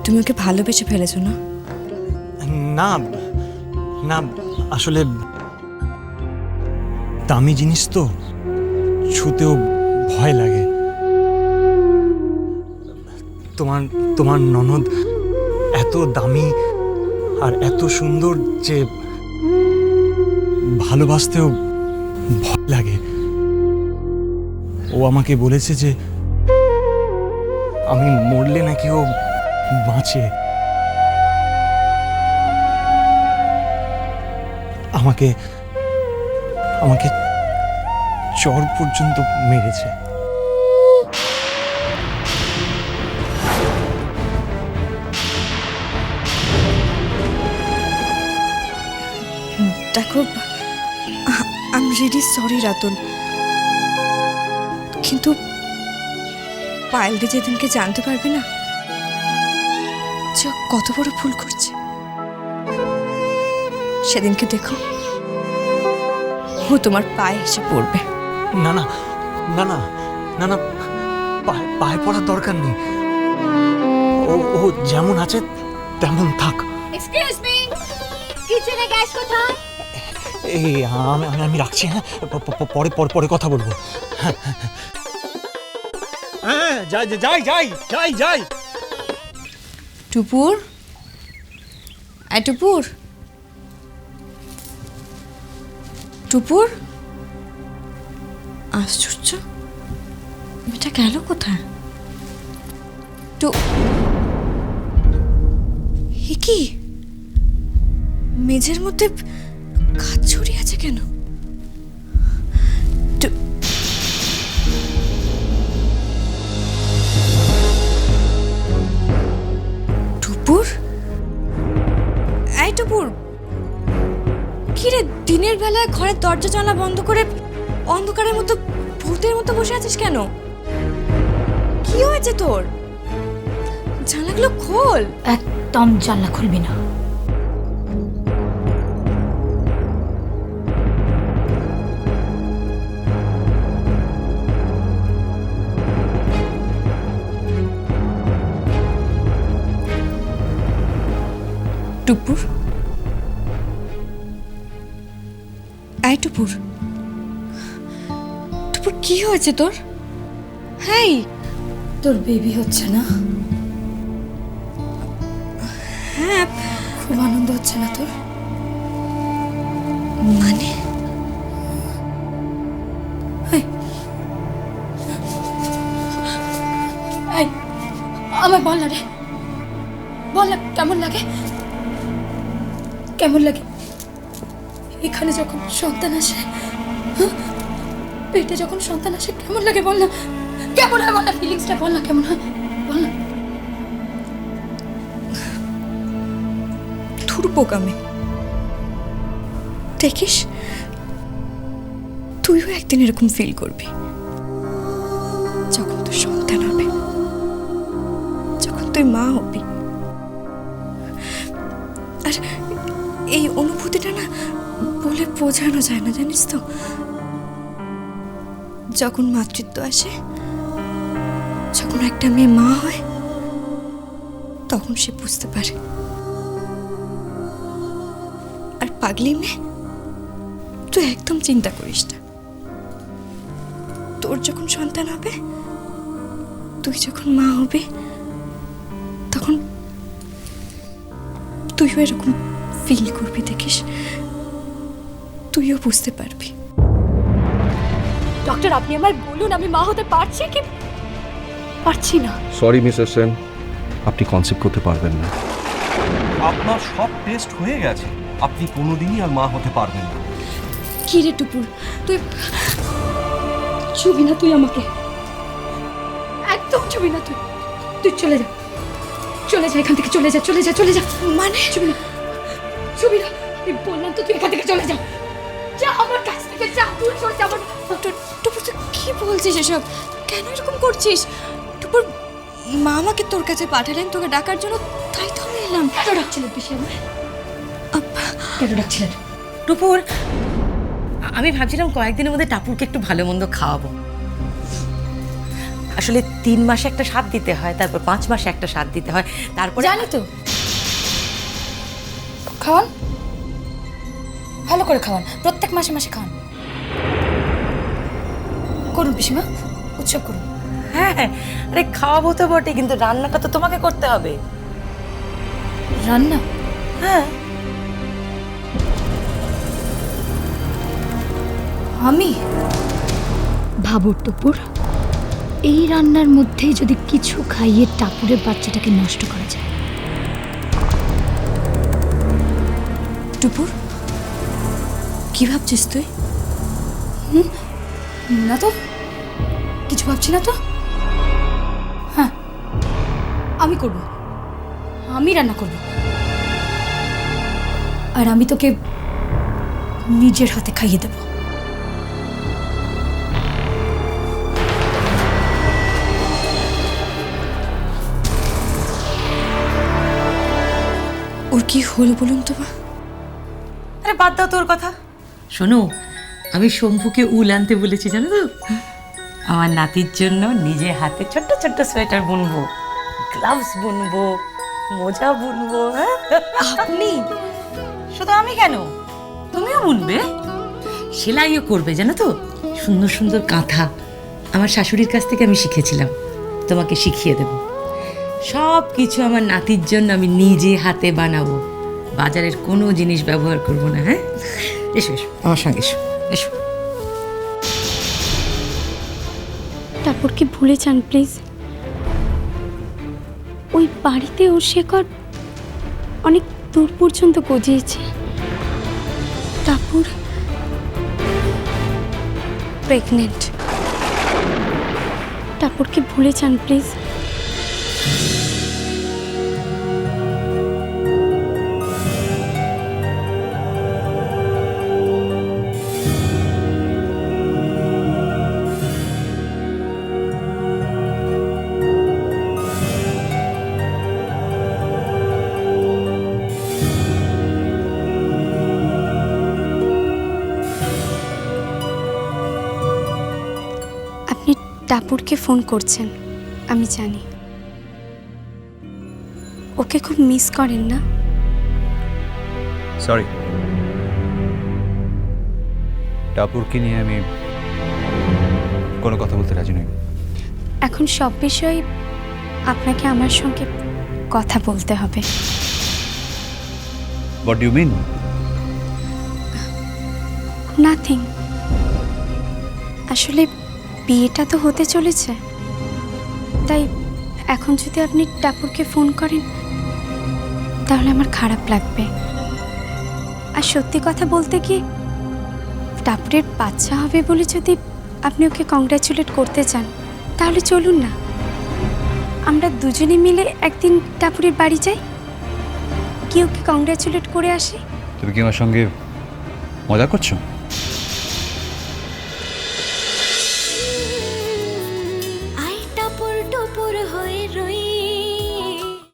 তুমি ওকে ভালোবেসে ফেলেছো না? না না, আসলে দামি জিনিস তো, ছুতেও ভয় লাগে। তোমার ননদ এত দামি আর এত সুন্দর যে ভালোবাসতেও ভয় লাগে। ও আমাকে বলেছে যে আমি মরলে নাকি ও বাঁচে। আমাকে আমাকে চর পর্যন্ত মেরেছে। দেখো, I am really sorry Ratul, কিন্তু পায়েলদি যেদিনকে জানতে পারবে না যে ও কত বড় ভুল করছে, সেদিনকে দেখো ও তোমার পায়ে এসে পড়বে। না না না না না না, পায়ে পড়ার দরকার নেই। ও যেমন আছে তেমন থাক। এক্সকিউজ মি, কিচেনে গ্যাস কোথায়? এই আমি রাখছি। হ্যাঁ, পরে পরে পরে কথা বলবো। হ্যাঁ, যাই যাই যাই যাই যাই। টুপুর, টুপুর, টুপুর, আশ্চর্য, এটা গেল কোথায়? কি মেঝের মধ্যে কাজ ছড়িয়ে আছে কেন? টুপুর, এই টুপুর, কি রে, দিনের বেলায় ঘরের দরজা জানলা বন্ধ করে অন্ধকারের মতো ভূতের মতো বসে আছিস কেন? কি হয়েছে তোর? জানলাগুলো খোল। একদম জানলা খুলবি না। টুপুর, এই টুপুর, টুপুর, কি হয়েছে তোর? হ্যাঁ, তোর বেবি হচ্ছে না? হ্যাঁ। খুব আনন্দ হচ্ছে না তোর? মানে আমার বল না রে, বল না, কেমন লাগে? কেমন লাগে এখানে যখন সন্তান আসে, পেটে যখন সন্তান আসে, কেমন লাগে বল না? কেমন হয় বল না, ফিলিংসটা বল না, কেমন হয় বল না? থুর বোকামে, দেখিস তুইও একদিন এরকম ফিল করবি, যখন তোর সন্তান হবে, যখন তুই মা হবি। আর এই অনুভূতিটা না বলে বোঝানো যায় না, জানিস তো। যখন মাতৃত্ব আসে, যখন একটা মেয়ে মা হয়, তখন সে বুঝতে পারে। আর পাগলি মেয়ে, তুই একদম চিন্তা করিস না। তোর যখন সন্তান হবে, তুই যখন মা হবি, তখন তুইও এরকম ফিল করবি, দেখিস তুইও বুঝতে পারবি। ডক্টর, আপনি আমায় বলুন, আমি মা হতে পারছি কি পারছি না? সরি মিস্টার সেন, আপনি কনসেপ্ট করতে পারবেন না। আপনার সব টেস্ট হয়ে গেছে, আপনি কোনোদিনই আর মা হতে পারবেন না। কি রে টুপুর, তুই ছুবি না, তুই আমাকে একদম ছুবি না। তুই চলে যা, চলে যা এখান থেকে, চলে যা, চলে যা, চলে যা। মানে ছুবি না, ছুবি না, তুই বললাম তো, তুই এখান থেকে চলে যা, যা আমার কাছ থেকে, যা, দূর সরে যা। টুপুর, তুই কি বলছিস এসব? কেন এরকম করছিস? টুপুর, মা আমাকে তোর কাছে পাঠালেন তোকে ডাকার জন্য, তাই তো আমি এলাম। কেন ডাকছিলেন পিসি আমায়? কেন ডাকছিলেন? টুপুর, আমি ভাবছিলাম কয়েকদিনের মধ্যে টাপুরকে একটু ভালো মন্দ খাওয়াবো। আসলে 3 মাসে একটা স্বাদ দিতে হয়, তারপর 5 মাসে একটা স্বাদ দিতে হয়, তারপরে জানি তো। খাওয়ান, ভালো করে খাওয়ান, প্রত্যেক মাসে মাসে খাওয়ান। করুন পিসিমা, উৎসব করুন। হ্যাঁ হ্যাঁ, আরে খাওয়াবো তো বটে, কিন্তু রান্নাটা তো তোমাকে করতে হবে। রান্না? হ্যাঁ। আমি ভাবো টুপুর, এই রান্নার মধ্যেই যদি কিছু খাইয়ে টাপুরের বাচ্চাটাকে নষ্ট করা যায়। টুপুর, কি ভাবছিস তুই? না তো, কিছু ভাবছি না তো। হ্যাঁ, আমি করব, আমি রান্না করব, আর আমি তোকে নিজের হাতে খাইয়ে দেব। ওর কি হলো বলুন তো মা? আরে বাদ দাও তোর কথা। শোনো, আমি শম্ভুকে উল আনতে বলেছি, জানো তো? আমার নাতির জন্য নিজে হাতে ছোট্ট ছোট্ট সোয়েটার বুনবো, গ্লাভস বুনবো, মোজা বুনবো। হ্যাঁ, আপনি? শুধু আমি কেন, তুমিও বুনবে, সেলাইও করবে, জানো তো? সুন্দর সুন্দর কাঁথা আমার শাশুড়ির কাছ থেকে আমি শিখেছিলাম, তোমাকে শিখিয়ে দেব। সব কিছু আমার নাতির জন্য আমি নিজে হাতে বানাবো, বাজারের কোনো জিনিস ব্যবহার করব না। হ্যাঁ, এসো এসো আমার সঙ্গে, এসো এসো। টাপুরকে ভুলে যান প্লিজ। ওই বাড়িতে ওর শেকড় অনেক দূর পর্যন্ত গজিয়েছে। টাপুর প্রেগনেন্ট। টাপুরকে ভুলে যান প্লিজ। আপনি টাপুরকে ফোন করছেন, আমি জানি। ওকে খুব মিস করেন না? সরি, টাপুরকে নিয়ে আমি কোনো কথা বলতে রাজি নই। এখন সব বিষয়ে আপনাকে আমার সঙ্গে কথা বলতে হবে। What do you mean? Nothing. আসলে বিয়েটা তো হতে চলেছে, তাই এখন যদি আপনি টাপুরকে ফোন করেন তাহলে আমার খারাপ লাগবে। আর সত্যি কথা বলতে কি, টাপুরের বাচ্চা হবে বলে যদি আপনি ওকে কংগ্রাচুলেট করতে চান তাহলে চলুন না, আমরা দুজনে মিলে একদিন টাপুরের বাড়ি যাই, কি ওকে কংগ্রাচুলেট করে আসি। তুমি কি আমার সঙ্গে মজা করছো?